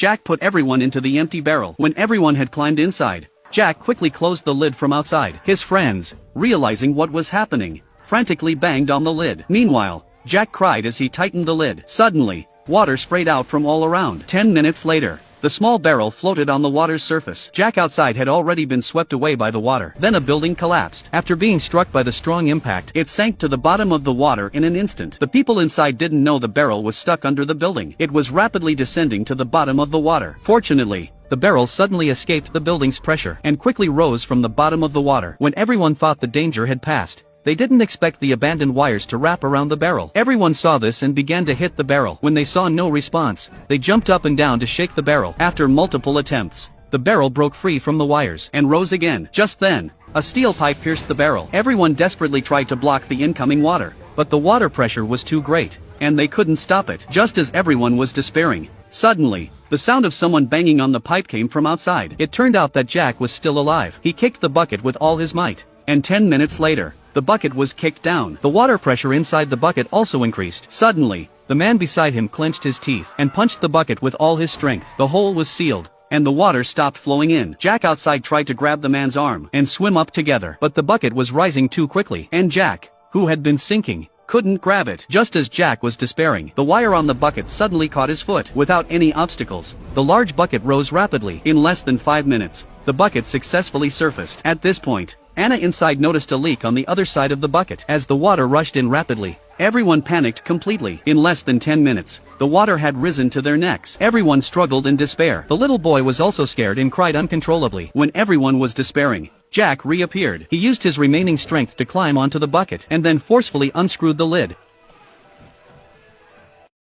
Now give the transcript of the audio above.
Jack put everyone into the empty barrel. When everyone had climbed inside, Jack quickly closed the lid from outside. His friends, realizing what was happening, frantically banged on the lid. Meanwhile, Jack cried as he tightened the lid. Suddenly, water sprayed out from all around. 10 minutes later, the small barrel floated on the water's surface. Jack outside had already been swept away by the water. Then a building collapsed. After being struck by the strong impact, it sank to the bottom of the water in an instant. The people inside didn't know the barrel was stuck under the building. It was rapidly descending to the bottom of the water. Fortunately, the barrel suddenly escaped the building's pressure and quickly rose from the bottom of the water. When everyone thought the danger had passed, they didn't expect the abandoned wires to wrap around the barrel. Everyone saw this and began to hit the barrel. When they saw no response, they jumped up and down to shake the barrel. After multiple attempts, the barrel broke free from the wires and rose again. Just then, a steel pipe pierced the barrel. Everyone desperately tried to block the incoming water, but the water pressure was too great, and they couldn't stop it. Just as everyone was despairing, suddenly, the sound of someone banging on the pipe came from outside. It turned out that Jack was still alive. He kicked the bucket with all his might, and 10 minutes later, the bucket was kicked down. The water pressure inside the bucket also increased. Suddenly, the man beside him clenched his teeth and punched the bucket with all his strength. The hole was sealed, and the water stopped flowing in. Jack outside tried to grab the man's arm and swim up together, but the bucket was rising too quickly, and Jack, who had been sinking, couldn't grab it. Just as Jack was despairing, the wire on the bucket suddenly caught his foot. Without any obstacles, the large bucket rose rapidly. In less than 5 minutes, the bucket successfully surfaced. At this point, Anna inside noticed a leak on the other side of the bucket. As the water rushed in rapidly, everyone panicked completely. In less than 10 minutes, the water had risen to their necks. Everyone struggled in despair. The little boy was also scared and cried uncontrollably. When everyone was despairing, Jack reappeared. He used his remaining strength to climb onto the bucket and then forcefully unscrewed the lid.